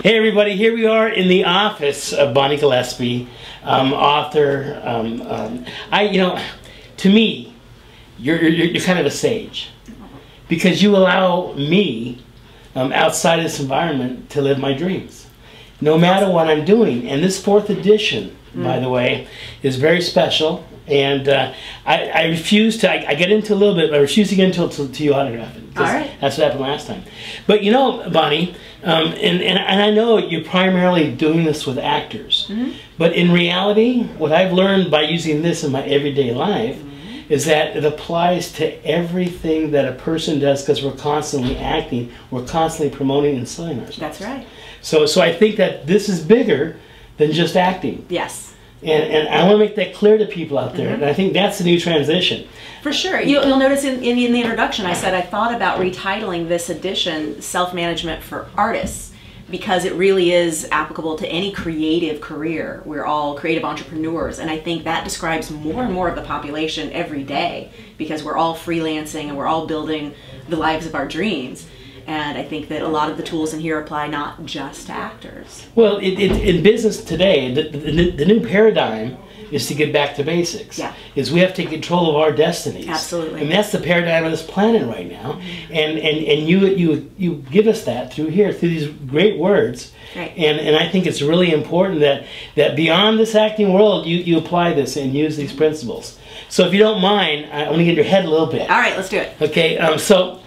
Hey everybody, here we are in the office of Bonnie Gillespie, author. To me, you're kind of a sage because you allow me outside of this environment to live my dreams, no matter what I'm doing. And this 4th edition, by the way, is very special. And I refuse to, I get into a little bit, but I refuse to get into it till you autograph it. All right. That's what happened last time. But you know, Bonnie, and I know you're primarily doing this with actors, but in reality, what I've learned by using this in my everyday life is that it applies to everything that a person does, because we're constantly acting, we're constantly promoting and selling ourselves. That's right. So I think that this is bigger than just acting. Yes. And I want to make that clear to people out there. And I think that's the new transition. For sure. You'll notice in the introduction I said I thought about retitling this edition Self-Management for Artists, because it really is applicable to any creative career. We're all creative entrepreneurs, and I think that describes more and more of the population every day, because we're all freelancing and we're all building the lives of our dreams. And I think that a lot of the tools in here apply not just to actors. Well, in business today, the new paradigm is to get back to basics. Yeah. Is we have to take control of our destinies. Absolutely. And that's the paradigm of this planet right now. And you give us that through here, through these great words. Right. And I think it's really important that beyond this acting world, you apply this and use these principles. So if you don't mind, I want to get your head a little bit. All right, let's do it. Okay, so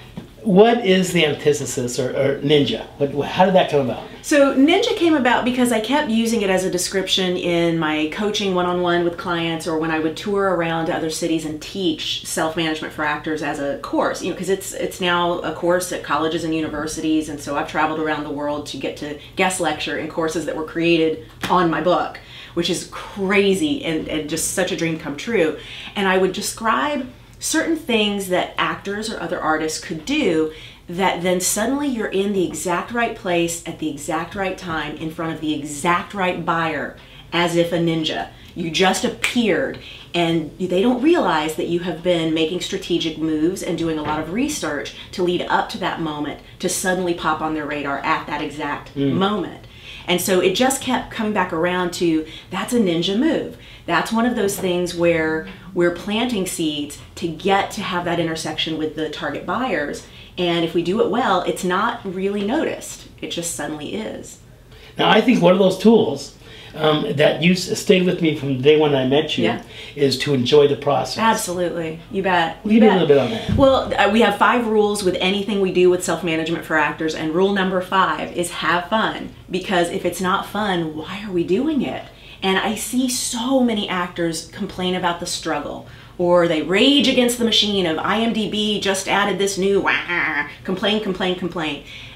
what is the antithesis, or ninja? How did that come about? So ninja came about because I kept using it as a description in my coaching one-on-one with clients, or when I would tour around to other cities and teach self-management for actors as a course. You know, because it's now a course at colleges and universities, and so I've traveled around the world to get to guest lecture in courses that were created on my book, which is crazy and just such a dream come true. And I would describe certain things that actors or other artists could do that then suddenly you're in the exact right place at the exact right time in front of the exact right buyer, as if a ninja. You just appeared, and they don't realize that you have been making strategic moves and doing a lot of research to lead up to that moment, to suddenly pop on their radar at that exact moment. And so it just kept coming back around to, that's a ninja move. That's one of those things where we're planting seeds to get to have that intersection with the target buyers. And if we do it well, it's not really noticed. It just suddenly is. Now, I think one of those tools that you stayed with me from the day when I met you is to enjoy the process. Absolutely. You bet. You bet. A little bit on that. Well, we have 5 rules with anything we do with self-management for actors, and rule number 5 is have fun. Because if it's not fun, why are we doing it? And I see so many actors complain about the struggle, or they rage against the machine of IMDb just added this new complain.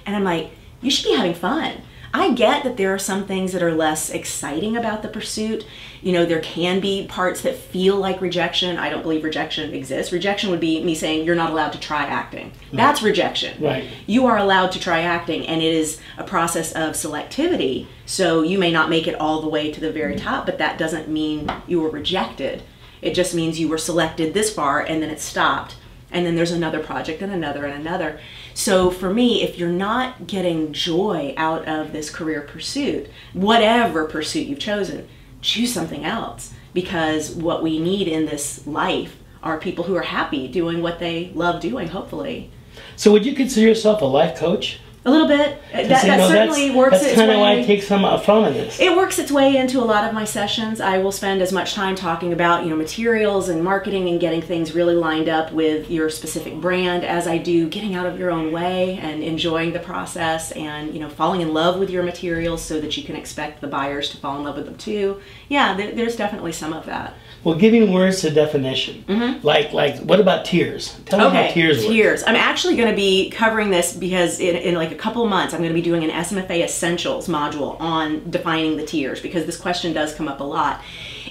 And I'm like, you should be having fun. I get that there are some things that are less exciting about the pursuit. You know, there can be parts that feel like rejection. I don't believe rejection exists. Rejection would be me saying you're not allowed to try acting. That's rejection. Right. You are allowed to try acting, and it is a process of selectivity. So you may not make it all the way to the very top, but that doesn't mean you were rejected. It just means you were selected this far and then it stopped. And then there's another project and another and another. So for me, if you're not getting joy out of this career pursuit, whatever pursuit you've chosen, choose something else. Because what we need in this life are people who are happy doing what they love doing, hopefully. So would you consider yourself a life coach? A little bit. That certainly works its way. That's kind of why I take some fun of this. It works its way into a lot of my sessions. I will spend as much time talking about, you know, materials and marketing and getting things really lined up with your specific brand as I do getting out of your own way and enjoying the process and, you know, falling in love with your materials so that you can expect the buyers to fall in love with them too. Yeah, there's definitely some of that. Well, giving words to definition. Like what about tears? Tell me how tears work. Tears. I'm actually going to be covering this because in like a couple of months I'm going to be doing an SMFA Essentials module on defining the tears, because this question does come up a lot.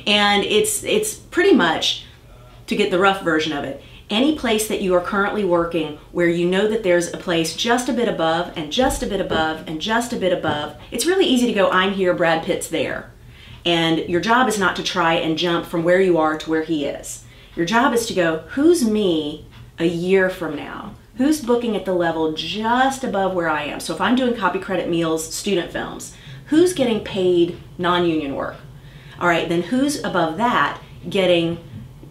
And it's pretty much, to get the rough version of it, any place that you are currently working where you know that there's a place just a bit above and just a bit above and just a bit above, it's really easy to go, I'm here, Brad Pitt's there. And your job is not to try and jump from where you are to where he is. Your job is to go, who's me a year from now? Who's booking at the level just above where I am? So if I'm doing copy credit meals, student films, who's getting paid non-union work? All right, then who's above that getting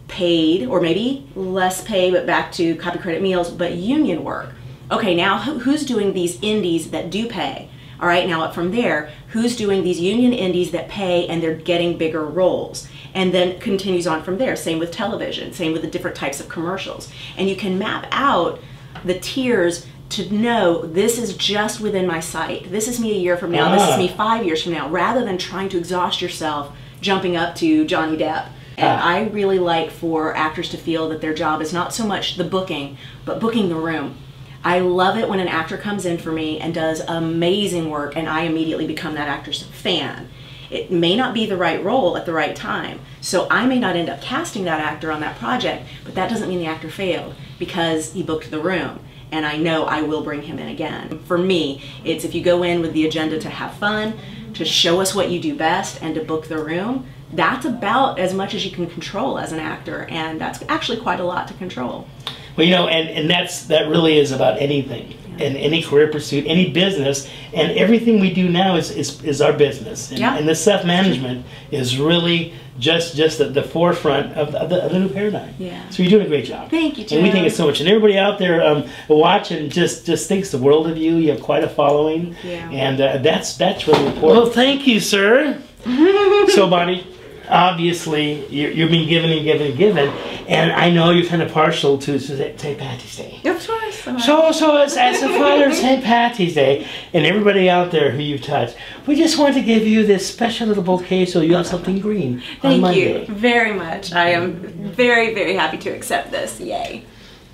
paid, or maybe less pay, but back to copy credit meals, but union work? Okay, now who's doing these indies that do pay? All right, now up from there, who's doing these union indies that pay and they're getting bigger roles? And then continues on from there. Same with television, same with the different types of commercials. And you can map out the tiers to know this is just within my sight. This is me a year from now, this is me 5 years from now, rather than trying to exhaust yourself jumping up to Johnny Depp. And I really like for actors to feel that their job is not so much the booking, but booking the room. I love it when an actor comes in for me and does amazing work and I immediately become that actor's fan. It may not be the right role at the right time, so I may not end up casting that actor on that project, but that doesn't mean the actor failed because he booked the room, and I know I will bring him in again. For me, it's if you go in with the agenda to have fun, to show us what you do best, and to book the room, that's about as much as you can control as an actor, and that's actually quite a lot to control. Well, you know, and that really is about anything, and any career pursuit, any business, and everything we do now is our business. And, and the self-management is really just the forefront of the new paradigm. Yeah. So you're doing a great job. Thank you, Jim. And we think it's so much. And everybody out there watching just thinks the world of you. You have quite a following. Yeah. And that's really important. Well, thank you, sir. So, Bonnie, obviously you're being given and given and given, and I know you're kind of partial to St. Patty's Day. Of course. So as a father of St. Patty's Day, and everybody out there who you've touched, we just want to give you this special little bouquet so you have something green on Monday. Thank you very much. I am very, very happy to accept this. Yay.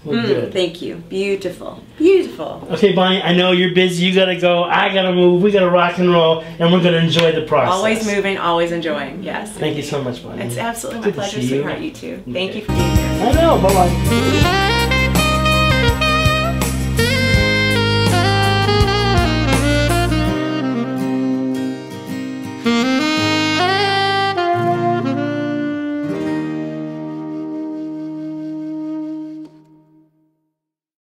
Well, good. Thank you. Beautiful. Beautiful. Okay, Bonnie, I know you're busy. You gotta go. I gotta move. We gotta rock and roll, and we're gonna enjoy the process. Always moving, always enjoying. Yes. Thank you so much, Bonnie. It's absolutely my pleasure, sweetheart. You too. Thank you for being here. I know. Bye-bye.